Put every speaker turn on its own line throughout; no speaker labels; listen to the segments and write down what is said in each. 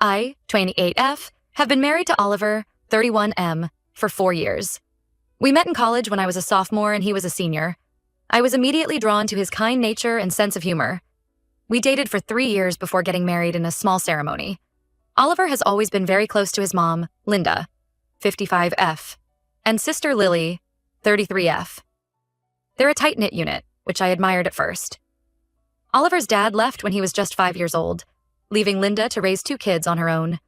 I, 28F, have been married to Oliver, 31M, for 4 years. We met in college when I was a sophomore and he was a senior. I was immediately drawn to his kind nature and sense of humor. We dated for 3 years before getting married in a small ceremony. Oliver has always been very close to his mom, Linda, 55F, and sister Lily, 33F. They're a tight-knit unit, which I admired at first. Oliver's dad left when he was just 5 years old, leaving Linda to raise 2 kids on her own.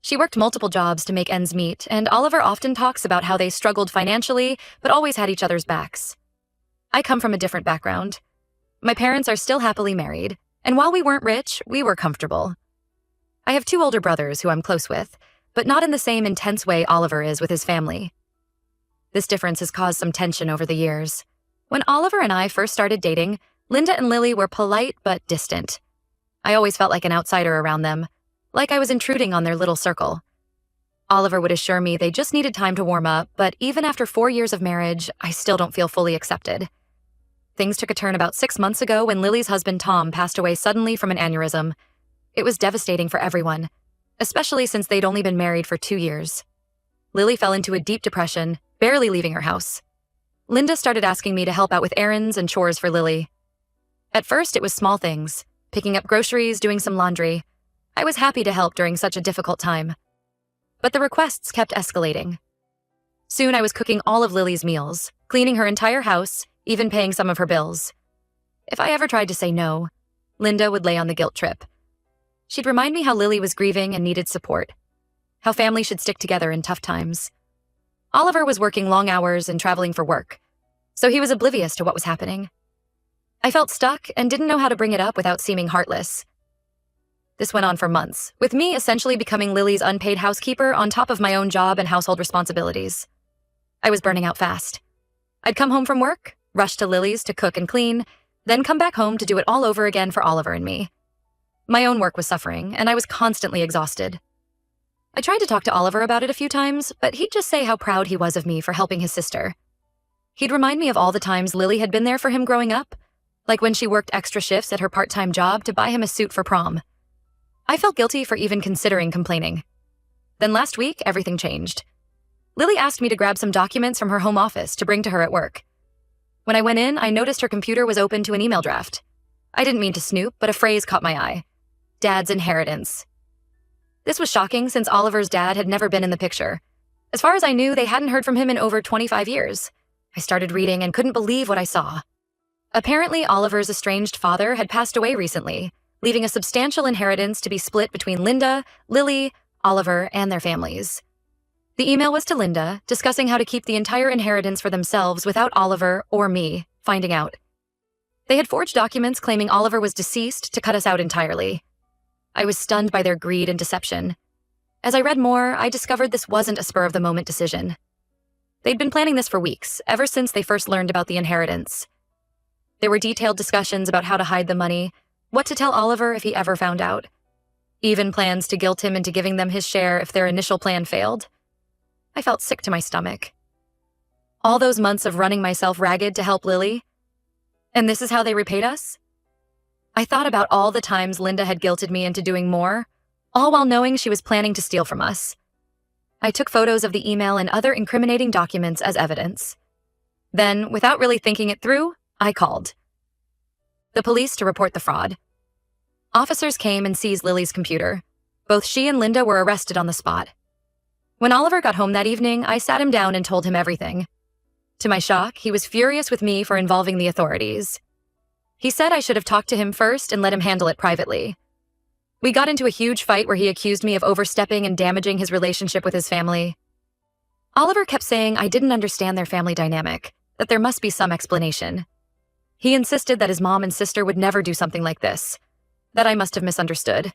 She worked multiple jobs to make ends meet, and Oliver often talks about how they struggled financially but always had each other's backs. I come from a different background. My parents are still happily married, and while we weren't rich, we were comfortable. I have 2 older brothers who I'm close with, but not in the same intense way Oliver is with his family. This difference has caused some tension over the years. When Oliver and I first started dating, Linda and Lily were polite but distant. I always felt like an outsider around them, like I was intruding on their little circle. Oliver would assure me they just needed time to warm up, but even after 4 years of marriage, I still don't feel fully accepted. Things took a turn about 6 months ago when Lily's husband Tom passed away suddenly from an aneurysm. It was devastating for everyone, especially since they'd only been married for 2 years. Lily fell into a deep depression, barely leaving her house. Linda started asking me to help out with errands and chores for Lily. At first, it was small things, picking up groceries, doing some laundry. I was happy to help during such a difficult time. But the requests kept escalating. Soon I was cooking all of Lily's meals, cleaning her entire house, even paying some of her bills. If I ever tried to say no, Linda would lay on the guilt trip. She'd remind me how Lily was grieving and needed support, how family should stick together in tough times. Oliver was working long hours and traveling for work, so he was oblivious to what was happening. I felt stuck and didn't know how to bring it up without seeming heartless. This went on for months, with me essentially becoming Lily's unpaid housekeeper on top of my own job and household responsibilities. I was burning out fast. I'd come home from work, rush to Lily's to cook and clean, then come back home to do it all over again for Oliver and me. My own work was suffering, and I was constantly exhausted. I tried to talk to Oliver about it a few times, but he'd just say how proud he was of me for helping his sister. He'd remind me of all the times Lily had been there for him growing up, like when she worked extra shifts at her part-time job to buy him a suit for prom. I felt guilty for even considering complaining. Then last week, everything changed. Lily asked me to grab some documents from her home office to bring to her at work. When I went in, I noticed her computer was open to an email draft. I didn't mean to snoop, but a phrase caught my eye. Dad's inheritance. This was shocking since Oliver's dad had never been in the picture. As far as I knew, they hadn't heard from him in over 25 years. I started reading and couldn't believe what I saw. Apparently, Oliver's estranged father had passed away recently, leaving a substantial inheritance to be split between Linda, Lily, Oliver, and their families. The email was to Linda, discussing how to keep the entire inheritance for themselves without Oliver or me finding out. They had forged documents claiming Oliver was deceased to cut us out entirely. I was stunned by their greed and deception. As I read more, I discovered this wasn't a spur-of-the-moment decision. They'd been planning this for weeks, ever since they first learned about the inheritance. There were detailed discussions about how to hide the money, what to tell Oliver if he ever found out, even plans to guilt him into giving them his share if their initial plan failed. I felt sick to my stomach. All those months of running myself ragged to help Lily, and this is how they repaid us? I thought about all the times Linda had guilted me into doing more, all while knowing she was planning to steal from us. I took photos of the email and other incriminating documents as evidence. Then, without really thinking it through, I called the police to report the fraud. Officers came and seized Lily's computer. Both she and Linda were arrested on the spot. When Oliver got home that evening, I sat him down and told him everything. To my shock, he was furious with me for involving the authorities. He said I should have talked to him first and let him handle it privately. We got into a huge fight where he accused me of overstepping and damaging his relationship with his family. Oliver kept saying I didn't understand their family dynamic, that there must be some explanation. He insisted that his mom and sister would never do something like this, that I must have misunderstood.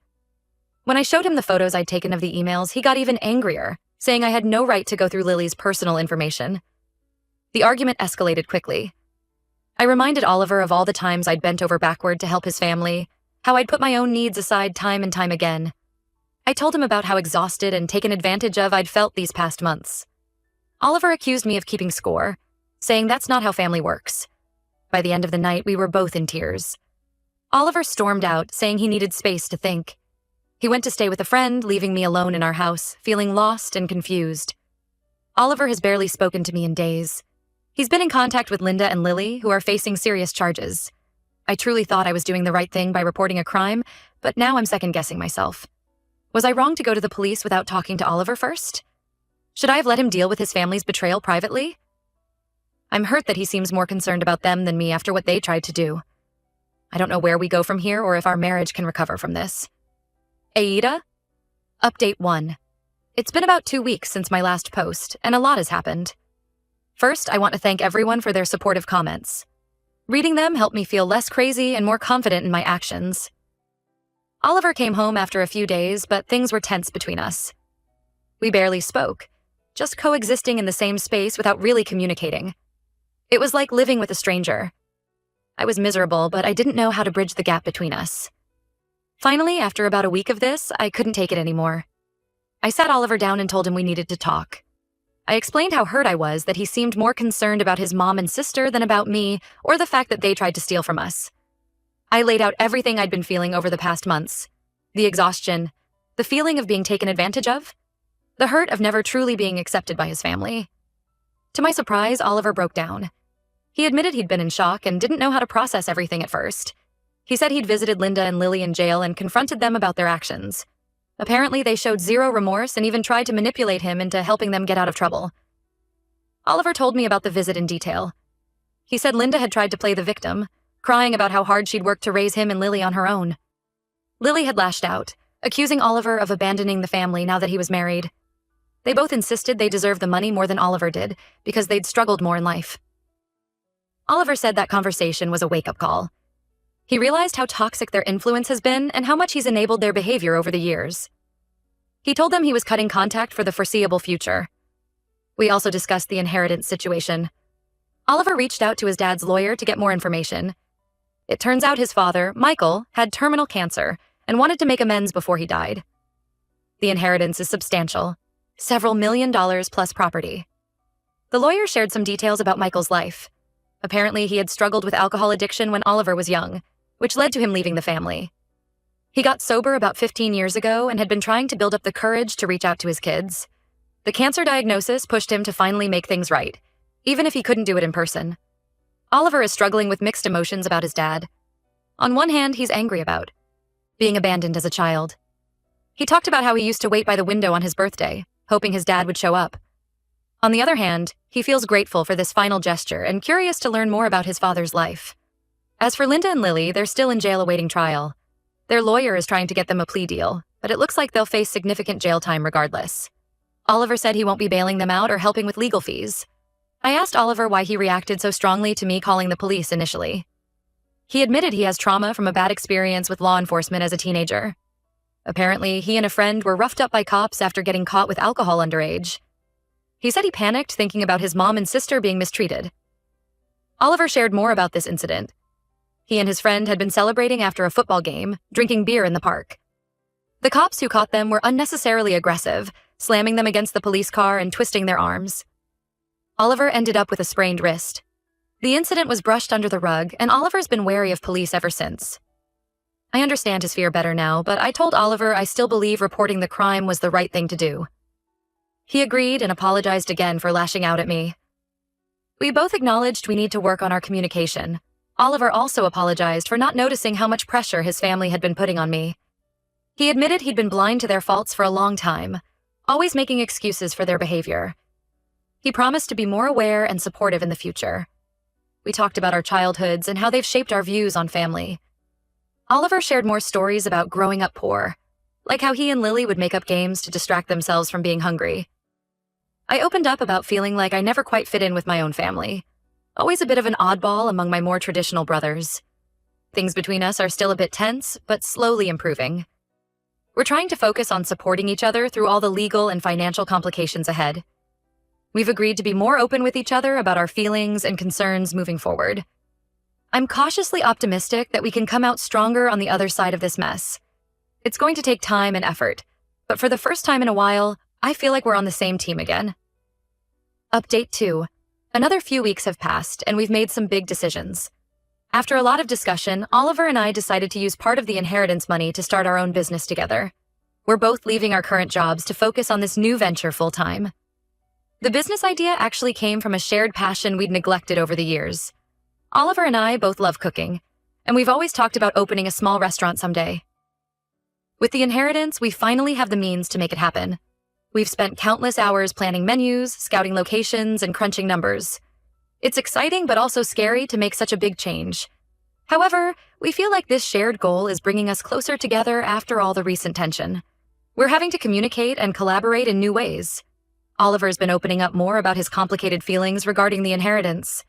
When I showed him the photos I'd taken of the emails, he got even angrier, saying I had no right to go through Lily's personal information. The argument escalated quickly. I reminded Oliver of all the times I'd bent over backward to help his family, how I'd put my own needs aside time and time again. I told him about how exhausted and taken advantage of I'd felt these past months. Oliver accused me of keeping score, saying that's not how family works. By the end of the night, we were both in tears. Oliver stormed out, saying he needed space to think. He went to stay with a friend, leaving me alone in our house, feeling lost and confused. Oliver has barely spoken to me in days. He's been in contact with Linda and Lily, who are facing serious charges. I truly thought I was doing the right thing by reporting a crime, but now I'm second-guessing myself. Was I wrong to go to the police without talking to Oliver first? Should I have let him deal with his family's betrayal privately? I'm hurt that he seems more concerned about them than me after what they tried to do. I don't know where we go from here or if our marriage can recover from this. Aida? Update 1. It's been about 2 weeks since my last post, and a lot has happened. First, I want to thank everyone for their supportive comments. Reading them helped me feel less crazy and more confident in my actions. Oliver came home after a few days, but things were tense between us. We barely spoke, just coexisting in the same space without really communicating. It was like living with a stranger. I was miserable, but I didn't know how to bridge the gap between us. Finally, after about a week of this, I couldn't take it anymore. I sat Oliver down and told him we needed to talk. I explained how hurt I was that he seemed more concerned about his mom and sister than about me or the fact that they tried to steal from us. I laid out everything I'd been feeling over the past months. The exhaustion, the feeling of being taken advantage of, the hurt of never truly being accepted by his family. To my surprise, Oliver broke down. He admitted he'd been in shock and didn't know how to process everything at first. He said he'd visited Linda and Lily in jail and confronted them about their actions. Apparently, they showed zero remorse and even tried to manipulate him into helping them get out of trouble. Oliver told me about the visit in detail. He said Linda had tried to play the victim, crying about how hard she'd worked to raise him and Lily on her own. Lily had lashed out, accusing Oliver of abandoning the family now that he was married. They both insisted they deserved the money more than Oliver did because they'd struggled more in life. Oliver said that conversation was a wake-up call. He realized how toxic their influence has been and how much he's enabled their behavior over the years. He told them he was cutting contact for the foreseeable future. We also discussed the inheritance situation. Oliver reached out to his dad's lawyer to get more information. It turns out his father, Michael, had terminal cancer and wanted to make amends before he died. The inheritance is substantial, several $1 million plus property. The lawyer shared some details about Michael's life. Apparently, he had struggled with alcohol addiction when Oliver was young, which led to him leaving the family. He got sober about 15 years ago and had been trying to build up the courage to reach out to his kids. The cancer diagnosis pushed him to finally make things right, even if he couldn't do it in person. Oliver is struggling with mixed emotions about his dad. On one hand, he's angry about being abandoned as a child. He talked about how he used to wait by the window on his birthday, hoping his dad would show up. On the other hand, he feels grateful for this final gesture and curious to learn more about his father's life. As for Linda and Lily, they're still in jail awaiting trial. Their lawyer is trying to get them a plea deal, but it looks like they'll face significant jail time regardless. Oliver said he won't be bailing them out or helping with legal fees. I asked Oliver why he reacted so strongly to me calling the police initially. He admitted he has trauma from a bad experience with law enforcement as a teenager. Apparently, he and a friend were roughed up by cops after getting caught with alcohol underage. He said he panicked thinking about his mom and sister being mistreated. Oliver shared more about this incident. He and his friend had been celebrating after a football game, drinking beer in the park. The cops who caught them were unnecessarily aggressive, slamming them against the police car and twisting their arms. Oliver ended up with a sprained wrist. The incident was brushed under the rug, and Oliver's been wary of police ever since. I understand his fear better now, but I told Oliver I still believe reporting the crime was the right thing to do. He agreed and apologized again for lashing out at me. We both acknowledged we need to work on our communication. Oliver also apologized for not noticing how much pressure his family had been putting on me. He admitted he'd been blind to their faults for a long time, always making excuses for their behavior. He promised to be more aware and supportive in the future. We talked about our childhoods and how they've shaped our views on family. Oliver shared more stories about growing up poor, like how he and Lily would make up games to distract themselves from being hungry. I opened up about feeling like I never quite fit in with my own family, always a bit of an oddball among my more traditional brothers. Things between us are still a bit tense, but slowly improving. We're trying to focus on supporting each other through all the legal and financial complications ahead. We've agreed to be more open with each other about our feelings and concerns moving forward. I'm cautiously optimistic that we can come out stronger on the other side of this mess. It's going to take time and effort, but for the first time in a while, I feel like we're on the same team again. Update 2. Another few weeks have passed, and we've made some big decisions. After a lot of discussion, Oliver and I decided to use part of the inheritance money to start our own business together. We're both leaving our current jobs to focus on this new venture full-time. The business idea actually came from a shared passion we'd neglected over the years. Oliver and I both love cooking, and we've always talked about opening a small restaurant someday. With the inheritance, we finally have the means to make it happen. We've spent countless hours planning menus, scouting locations, and crunching numbers. It's exciting but also scary to make such a big change. However, we feel like this shared goal is bringing us closer together after all the recent tension. We're having to communicate and collaborate in new ways. Oliver's been opening up more about his complicated feelings regarding the inheritance.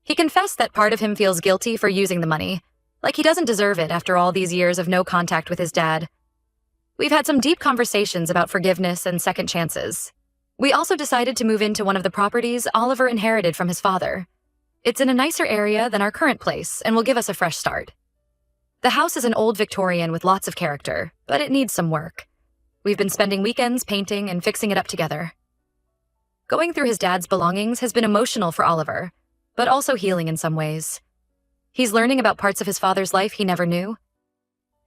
He confessed that part of him feels guilty for using the money, like he doesn't deserve it after all these years of no contact with his dad. We've had some deep conversations about forgiveness and second chances. We also decided to move into one of the properties Oliver inherited from his father. It's in a nicer area than our current place and will give us a fresh start. The house is an old Victorian with lots of character, but it needs some work. We've been spending weekends painting and fixing it up together. Going through his dad's belongings has been emotional for Oliver, but also healing in some ways. He's learning about parts of his father's life he never knew.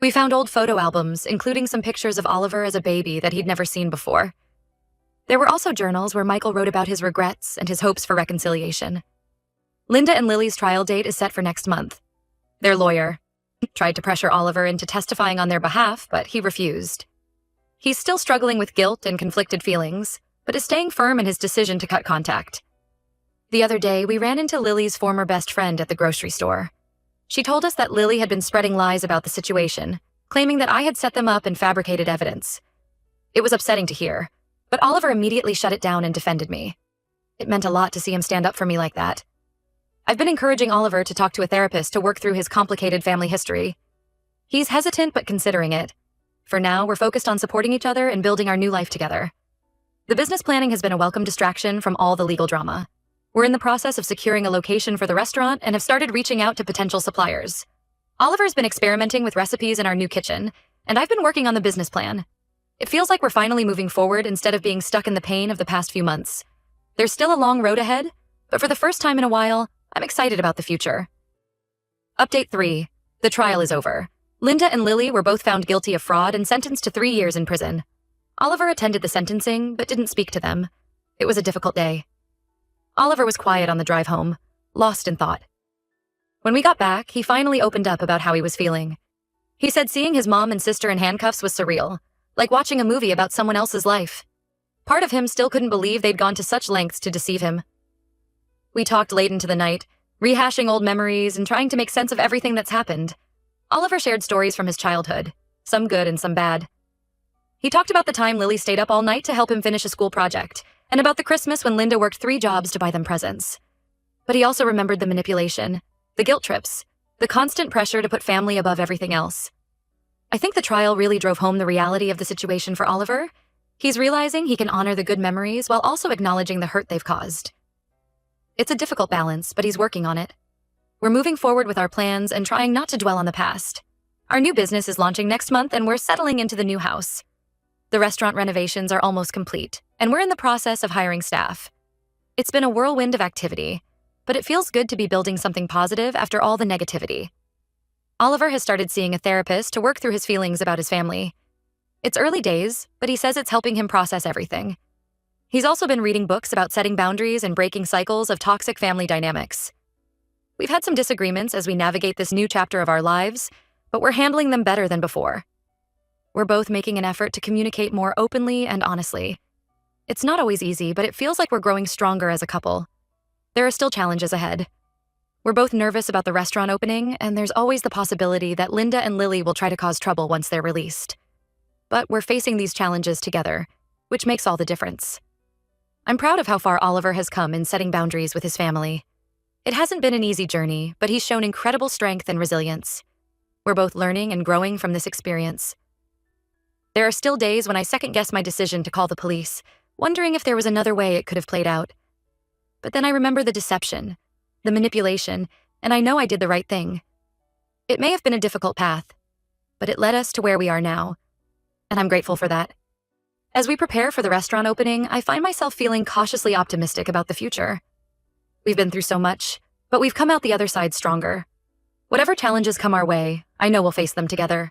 We found old photo albums, including some pictures of Oliver as a baby that he'd never seen before. There were also journals where Michael wrote about his regrets and his hopes for reconciliation. Linda and Lily's trial date is set for next month. Their lawyer tried to pressure Oliver into testifying on their behalf, but he refused. He's still struggling with guilt and conflicted feelings, but is staying firm in his decision to cut contact. The other day, we ran into Lily's former best friend at the grocery store. She told us that Lily had been spreading lies about the situation, claiming that I had set them up and fabricated evidence. It was upsetting to hear, but Oliver immediately shut it down and defended me. It meant a lot to see him stand up for me like that. I've been encouraging Oliver to talk to a therapist to work through his complicated family history. He's hesitant but considering it. For now, we're focused on supporting each other and building our new life together. The business planning has been a welcome distraction from all the legal drama. We're in the process of securing a location for the restaurant and have started reaching out to potential suppliers. Oliver's been experimenting with recipes in our new kitchen, and I've been working on the business plan. It feels like we're finally moving forward instead of being stuck in the pain of the past few months. There's still a long road ahead, but for the first time in a while, I'm excited about the future. Update 3. The trial is over. Linda and Lily were both found guilty of fraud and sentenced to 3 years in prison. Oliver attended the sentencing, but didn't speak to them. It was a difficult day. Oliver was quiet on the drive home, lost in thought. When we got back, he finally opened up about how he was feeling. He said seeing his mom and sister in handcuffs was surreal, like watching a movie about someone else's life. Part of him still couldn't believe they'd gone to such lengths to deceive him. We talked late into the night, rehashing old memories and trying to make sense of everything that's happened. Oliver shared stories from his childhood, some good and some bad. He talked about the time Lily stayed up all night to help him finish a school project, and about the Christmas when Linda worked 3 jobs to buy them presents. But he also remembered the manipulation, the guilt trips, the constant pressure to put family above everything else. I think the trial really drove home the reality of the situation for Oliver. He's realizing he can honor the good memories while also acknowledging the hurt they've caused. It's a difficult balance, but he's working on it. We're moving forward with our plans and trying not to dwell on the past. Our new business is launching next month and we're settling into the new house. The restaurant renovations are almost complete, and we're in the process of hiring staff. It's been a whirlwind of activity, but it feels good to be building something positive after all the negativity. Oliver has started seeing a therapist to work through his feelings about his family. It's early days, but he says it's helping him process everything. He's also been reading books about setting boundaries and breaking cycles of toxic family dynamics. We've had some disagreements as we navigate this new chapter of our lives, but we're handling them better than before. We're both making an effort to communicate more openly and honestly. It's not always easy, but it feels like we're growing stronger as a couple. There are still challenges ahead. We're both nervous about the restaurant opening, and there's always the possibility that Linda and Lily will try to cause trouble once they're released. But we're facing these challenges together, which makes all the difference. I'm proud of how far Oliver has come in setting boundaries with his family. It hasn't been an easy journey, but he's shown incredible strength and resilience. We're both learning and growing from this experience. There are still days when I second-guess my decision to call the police, wondering if there was another way it could have played out. But then I remember the deception, the manipulation, and I know I did the right thing. It may have been a difficult path, but it led us to where we are now, and I'm grateful for that. As we prepare for the restaurant opening, I find myself feeling cautiously optimistic about the future. We've been through so much, but we've come out the other side stronger. Whatever challenges come our way, I know we'll face them together.